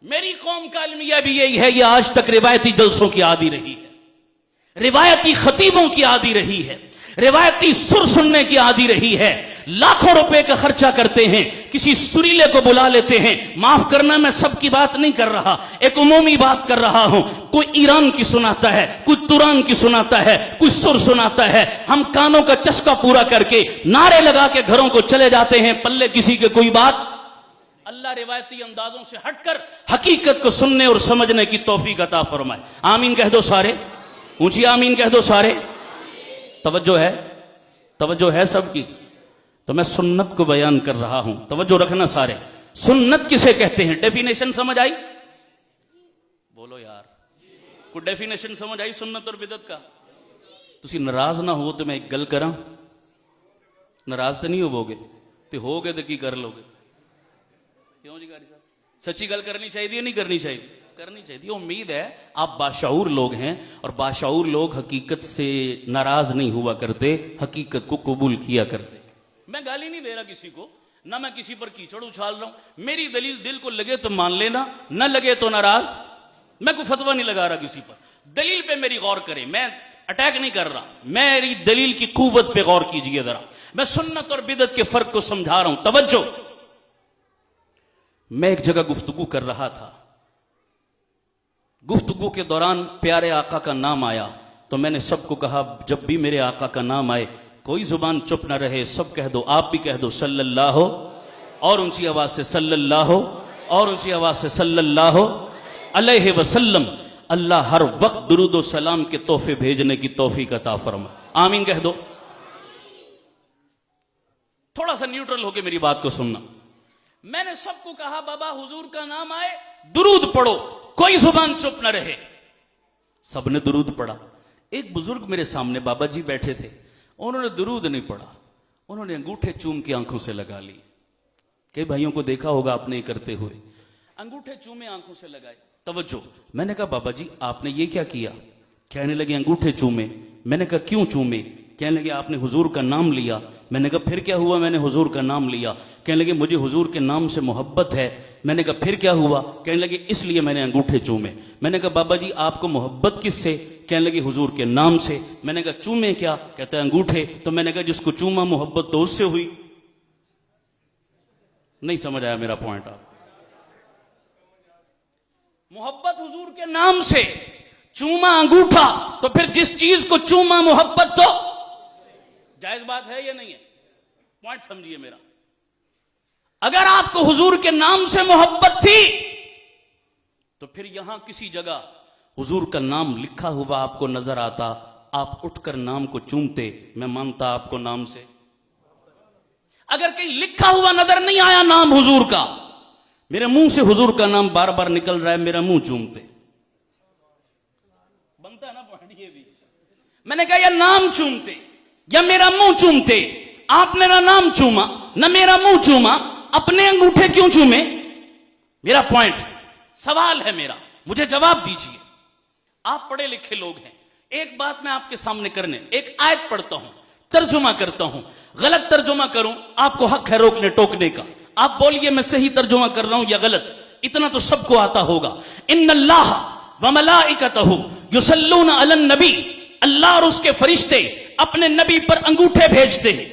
मेरी कौम का अलमिया भी यही है, ये आज तक रिवायती जलसों की आदी रही है, रिवायती खतीबों की आदी रही है, रिवायती सुर सुनने की आदी रही है। लाखों रुपए का खर्चा करते हैं, किसी सुरीले को बुला लेते हैं। माफ करना, मैं सबकी बात नहीं कर रहा, एक उमूमी बात कर रहा हूं। कोई ईरान की सुनाता है, कोई तुरान की सुनाता है, कोई सुर सुनाता है। हम कानों का चस्का पूरा करके नारे लगा के घरों को चले जाते हैं, पल्ले किसी के कोई बात। अल्लाह रिवायती अंदाजों से हटकर हकीकत को सुनने और समझने की तौफीक अता फरमाए। आमीन कह दो सारे, ऊंची आमीन कह दो सारे। तवज्जो है, तवज्जो है सबकी। तो मैं सुन्नत को बयान कर रहा हूं, तवज्जो रखना सारे। सुन्नत किसे कहते हैं, डेफिनेशन समझ आई? बोलो यार, कोई डेफिनेशन समझ आई सुन्नत और बिदअत का? तुसी नाराज ना हो तो मैं एक गल करा, नाराज तो नहीं होवोगे, तो होगे तो की कर लोगे? क्यों जी कारी साहब, सच्ची गल करनी चाहिए या नहीं करनी चाहिए? करनी चाहिए। उम्मीद है आप बाशऊर लोग हैं, और बाशऊर लोग हकीकत से नाराज नहीं हुआ करते, हकीकत को कबूल किया करते। मैं गाली नहीं दे रहा किसी को, ना मैं किसी पर कीचड़ उछाल रहा हूं। मेरी दलील दिल को लगे तो मान लेना, न लगे तो नाराज। मैं कोई फतवा नहीं लगा रहा किसी पर, दलील पे मेरी गौर करें। मैं अटैक नहीं कर रहा, मेरी दलील की कुव्वत पे गौर कीजिए जरा। मैं सुन्नत और बिदअत के फर्क को समझा रहा हूं, तवज्जो। मैं एक जगह गुफ्तगू कर रहा था, गुफ्तगू के दौरान प्यारे आका का नाम आया, तो मैंने सबको कहा जब भी मेरे आका का नाम आए कोई जुबान चुप ना रहे, सब कह दो, आप भी कह दो सल्लल्लाहु, और ऊंची आवाज से सल्लल्लाहु, और ऊंची आवाज से सल्लल्लाहु अलैहि वसल्लम। अल्लाह हर वक्त दुरूद व सलाम के तोहफे भेजने की तौफीक अता फरमा। आमीन कह दो। थोड़ा सा न्यूट्रल होकर मेरी बात को सुनना। मैंने सबको कहा बाबा हुजूर का नाम आए दुरूद पढ़ो, कोई जुबान चुप न रहे। सबने दुरूद पढ़ा। एक बुजुर्ग मेरे सामने बाबा जी बैठे थे, उन्होंने दुरूद नहीं पढ़ा, उन्होंने अंगूठे चूम के आंखों से लगा लिए। कई भाइयों को देखा होगा आपने करते हुए, अंगूठे चूमे आंखों से लगाए। तवज्जो। मैंने कहा बाबा जी आपने ये क्या किया? कहने लगे अंगूठे चूमे। मैंने कहा क्यों चूमे? कहने लगे आपने हुजूर का नाम लिया। मैंने कहा फिर क्या हुआ? मैंने हुजूर का नाम लिया। कहने लगे मुझे हुजूर के नाम से मोहब्बत है। मैंने कहा फिर क्या हुआ? कहने लगे इसलिए मैंने अंगूठे चूमे। मैंने कहा बाबा जी आपको मोहब्बत किससे? कहने लगे हुजूर के नाम से। मैंने कहा चूमे क्या? कहते हैं अंगूठे। तो मैंने कहा जिसको चूमा मोहब्बत तो उससे हुई। नहीं समझ आया मेरा पॉइंट? आप मोहब्बत हुजूर के नाम से, चूमा अंगूठा, तो फिर जिस चीज को चूमा मोहब्बत तो जायज बात है या नहीं है? पॉइंट समझिए मेरा। अगर आपको हुजूर के नाम से मोहब्बत थी तो फिर यहां किसी जगह हुजूर का नाम लिखा हुआ आपको नजर आता, आप उठकर नाम को चूमते, मैं मानता आपको नाम से। अगर कहीं लिखा हुआ नजर नहीं आया नाम हुजूर का, मेरे मुंह से हुजूर का नाम बार बार निकल रहा है, मेरा मुंह चूमते। बनता है ना पॉइंट ये भी? मैंने कहा या नाम चूमते या मेरा मुंह चूमते। आप मेरा नाम चूमा, न मेरा मुंह चूमा, अपने अंगूठे क्यों चूमे? मेरा पॉइंट, सवाल है मेरा, मुझे जवाब दीजिए। आप पढ़े लिखे लोग हैं, एक बात मैं आपके सामने करने, एक आयत पढ़ता हूं, तर्जुमा करता हूं, गलत तर्जुमा करूं आपको हक है रोकने टोकने का। आप बोलिए मैं सही तर्जुमा कर रहा हूं या गलत, इतना तो सबको आता होगा। इन्नल्लाह व मलाइकतहु युसल्लूना अलन नबी, अल्लाह और उसके फरिश्ते अपने नबी पर अंगूठे भेजते हैं।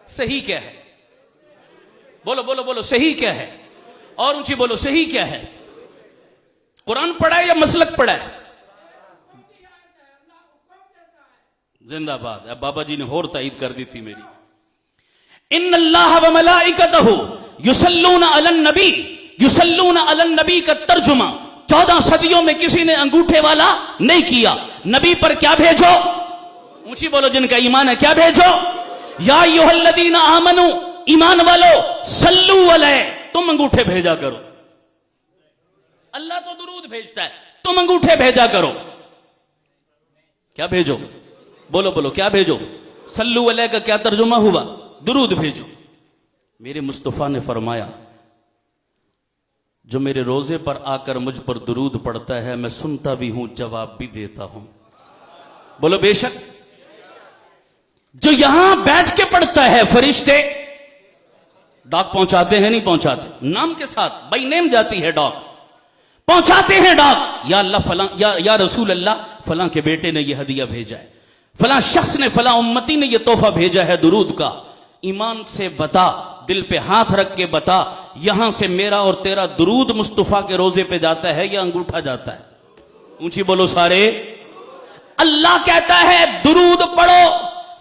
सही क्या है? बोलो बोलो बोलो, सही क्या है? और ऊंची बोलो, सही क्या है? कुरान पढ़ा है या मसलक पढ़ा है? जिंदाबाद। अब बाबा जी ने और तायीद कर दी थी मेरी। इन्नल्लाह व मलाइकतहु युसल्लूना अलन नबी, युसल्लूना अलन नबी का तर्जुमा 14 सदियों में किसी ने अंगूठे वाला नहीं किया। नबी पर क्या भेजो? ऊंची बोलो जिनका ईमान है, क्या भेजो? या अय्युहल्लज़ीना आमनू, ईमान वालो, सल्लू अलैहि, तुम अंगूठे भेजा करो। अल्लाह तो दुरूद भेजता है, तुम अंगूठे भेजा करो। क्या भेजो? बोलो बोलो, क्या भेजो? सल्लू अलैहि का क्या तर्जुमा हुआ? दुरूद भेजो। मेरे मुस्तफा ने फरमाया जो मेरे रोजे पर आकर मुझ पर दुरूद पढ़ता है, मैं सुनता भी हूं, जवाब भी देता हूं। बोलो बेशक। जो यहां बैठ के पढ़ता है फरिश्ते, डॉग पहुंचाते हैं नहीं पहुंचाते? नाम के साथ बाई नेम जाती है डॉग, पहुंचाते हैं डॉग। या अल्लाह फलां, या रसूल अल्लाह फलां के बेटे ने यह हदिया भेजा है, फलां शख्स ने, फलां उम्मती ने यह तोहफा भेजा है दुरूद का। ईमान से बता, दिल पे हाथ रख के बता, यहां से मेरा और तेरा दुरूद मुस्तफा के रोजे पे जाता है या अंगूठा जाता है? ऊंची बोलो सारे। अल्लाह कहता है दुरूद पढ़ो,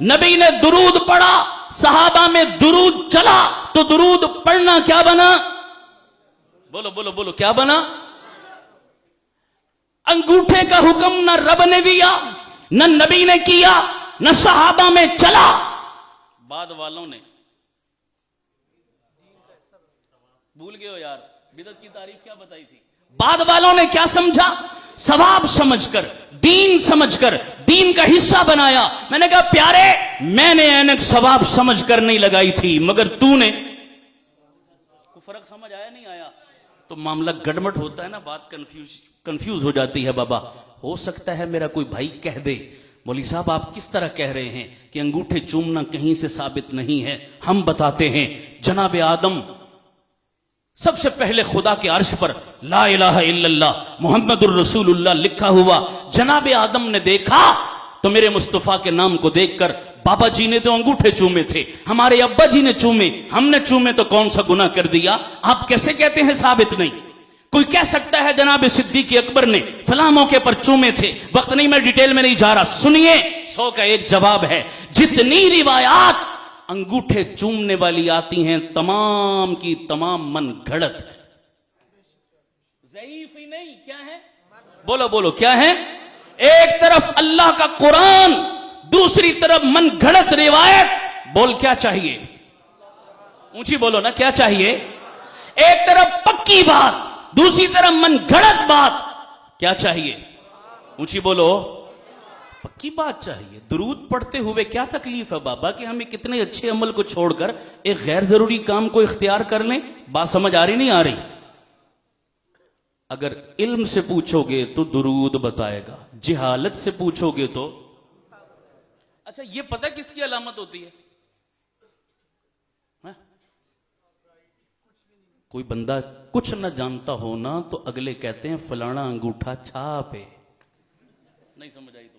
नबी ने दुरूद पढ़ा, सहाबा में दुरूद चला, तो दुरूद पढ़ना क्या बना? बोलो बोलो बोलो, क्या बना? अंगूठे का हुक्म न रब ने दिया, न नबी ने किया, न सहाबा में चला, बाद वालों ने। भूल गए हो यार, बिदअत की तारीफ क्या बताई थी? बाद वालों ने क्या समझा? सवाब समझकर, दीन समझकर, दीन का हिस्सा बनाया। मैंने कहा प्यारे, मैंने ऐनक सवाब समझकर नहीं लगाई थी, मगर तूने। कोई फर्क समझ आया नहीं आया? तो मामला गड़बड़ होता है ना, बात कंफ्यूज हो जाती है। बाबा हो सकता है मेरा कोई भाई कह दे, मौलवी साहब आप किस तरह कह रहे हैं कि अंगूठे चूमना कहीं से साबित नहीं है? हम बताते हैं, जनाब आदम सबसे पहले खुदा के अर्श पर ला इलाहा इल्लल्लाह मुहम्मदुर रसूलुल्लाह लिखा हुआ जनाब आदम ने देखा, तो मेरे मुस्तफा के नाम को देखकर बाबा जी ने तो अंगूठे चूमे थे, हमारे अब्बा जी ने चूमे, हमने चूमे, तो कौन सा गुनाह कर दिया? आप कैसे कहते हैं साबित नहीं? कोई कह सकता है जनाब सिद्दीक अकबर ने फलां मौके पर चूमे थे, वक्त नहीं, मैं डिटेल में नहीं जा रहा, सुनिए 100 का एक जवाब है। जितनी रिवायात अंगूठे चूमने वाली आती हैं, तमाम की तमाम मन घड़त है, ज़ईफ ही नहीं। क्या है? बोलो बोलो, क्या है? एक तरफ अल्लाह का कुरान, दूसरी तरफ मन घड़त रिवायत। बोल क्या चाहिए? ऊंची बोलो ना, क्या चाहिए? एक तरफ पक्की बात, दूसरी तरफ मन घड़त बात, क्या चाहिए? ऊंची बोलो, पक्की बात चाहिए। दुरूद पढ़ते हुए क्या तकलीफ है बाबा कि हमें कितने अच्छे अमल को छोड़कर एक गैर जरूरी काम को इख्तियार कर लें? बात समझ आ रही नहीं आ रही? अगर इल्म से पूछोगे तो दुरूद बताएगा, जिहालत से पूछोगे तो। अच्छा, ये पता किसकी अलामत होती है? कोई बंदा कुछ न जानता हो ना, तो अगले कहते हैं फलाना अंगूठा छाप है। नहीं समझ आई? तो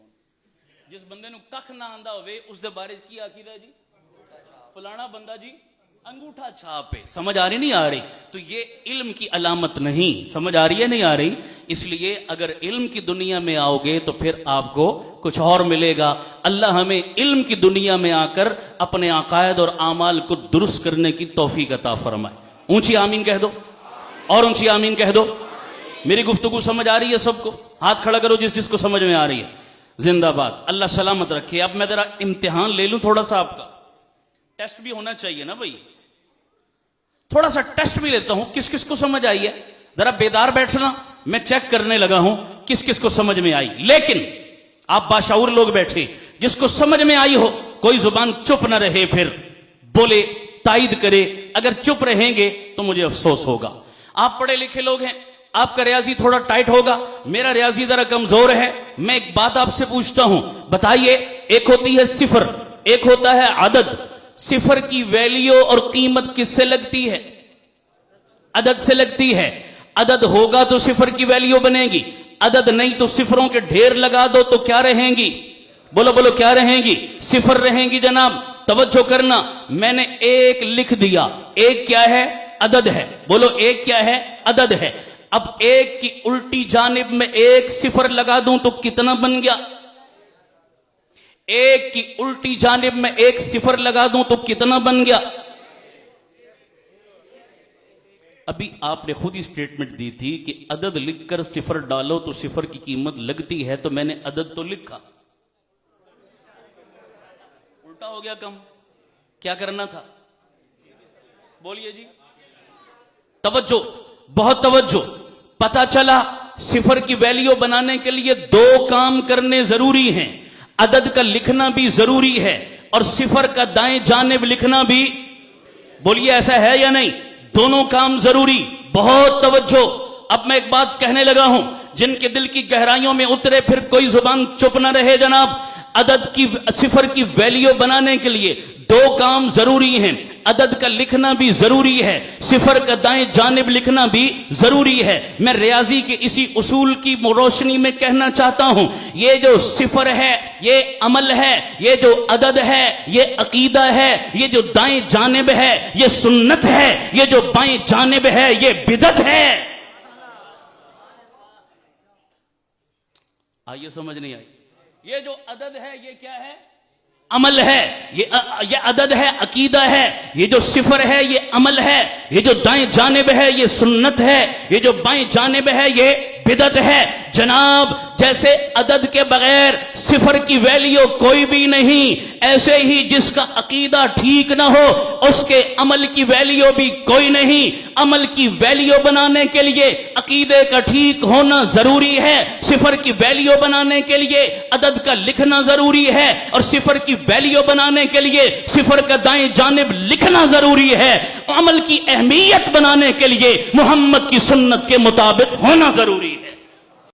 जिस बंदे नु कख ना आंदा होवे उसके बारे की आखिदा जी फलाना बंदा जी अंगूठा छाप है। समझ आ रही नहीं आ रही? तो ये इल्म की अलामत नहीं। समझ आ रही है नहीं आ रही? इसलिए अगर इल्म की दुनिया में आओगे तो फिर आपको कुछ और मिलेगा। अल्लाह हमें इल्म की दुनिया में आकर अपने अकायद और आमाल को दुरुस्त करने की तौफीक अता फरमाए। ऊंची आमीन कह दो, और ऊंची आमीन कह दो। मेरी गुफ्तगू समझ आ रही है सबको? हाथ खड़ा करो जिस जिसको समझ में आ रही है। जिंदाबाद, अल्लाह सलामत रखे। अब मैं जरा इम्तिहान ले लूं थोड़ा सा, आपका टेस्ट भी होना चाहिए ना भाई, थोड़ा सा टेस्ट भी लेता हूं। किस किस को समझ आई है? जरा बेदार बैठना, मैं चेक करने लगा हूं किस किस को समझ में आई। लेकिन आप बाशऊर लोग बैठे, जिसको समझ में आई हो कोई जुबान चुप न रहे, फिर बोले, तायद करे। अगर चुप रहेंगे तो मुझे अफसोस होगा। आप पढ़े लिखे लोग हैं, आपका रियाजी थोड़ा टाइट होगा, मेरा रियाजी जरा कमजोर है। मैं एक बात आपसे पूछता हूं, बताइए, एक होती है सिफर, एक होता है अदद। सिफर की वैल्यू और कीमत किससे लगती है? अदद से लगती है। अदद होगा तो सिफर की वैल्यू बनेगी, अदद नहीं तो सिफरों के ढेर लगा दो तो क्या रहेंगी? बोलो बोलो, क्या रहेंगी? सिफर रहेंगी जनाब। तवज्जो करना, मैंने एक लिख दिया, एक क्या है? अदद है। बोलो, एक क्या है? अदद है। अब एक की उल्टी जानिब में एक सिफर लगा दूं तो कितना बन गया? एक की उल्टी जानिब में एक सिफर लगा दूं तो कितना बन गया? अभी आपने खुद ही स्टेटमेंट दी थी कि अदद लिखकर सिफर डालो तो सिफर की कीमत लगती है, तो मैंने अदद तो लिखा, उल्टा हो गया कम। क्या करना था? बोलिए जी। तवज्जो, बहुत तवज्जो। पता चला सिफर की वैल्यू बनाने के लिए दो काम करने जरूरी हैं। अदद का लिखना भी जरूरी है और सिफर का दाएं जानिब लिखना भी। बोलिए, ऐसा है या नहीं? दोनों काम जरूरी। बहुत तवज्जो। अब मैं एक बात कहने लगा हूं, जिनके दिल की गहराइयों में उतरे, फिर कोई जुबान चुप न रहे जनाब। अदद की सिफर की वैल्यू बनाने के लिए दो काम जरूरी हैं। अदद का लिखना भी जरूरी है, सिफर का दाएं जानिब लिखना भी जरूरी है। मैं रियाजी के इसी उसूल की रोशनी में कहना चाहता हूं, ये जो सिफर है ये अमल है, ये जो अदद है ये अकीदा है, ये जो दाएं जानिब है ये सुन्नत है, ये जो बाएं जानिब है ये बिदत है। आइए समझ नहीं आई? ये जो अदद है ये क्या है? अमल है। ये अदद है, अकीदा है। ये जो सिफर है ये अमल है। ये जो दाएं जानिब है ये सुन्नत है। ये जो बाएं जानिब है ये बिदत है। जनाब, जैसे अदद के बगैर सिफर की वैल्यू कोई भी नहीं, ऐसे ही जिसका अकीदा ठीक ना हो उसके अमल की वैल्यू भी कोई नहीं। अमल की वैल्यू बनाने के लिए अकीदे का ठीक होना जरूरी है, सिफर की वैल्यू बनाने के लिए अदद का लिखना जरूरी है, और सिफर की वैल्यू बनाने के लिए सिफर का दाएं जानिब लिखना जरूरी है। अमल की अहमियत बनाने के लिए मोहम्मद की सुन्नत के मुताबिक होना जरूरी है।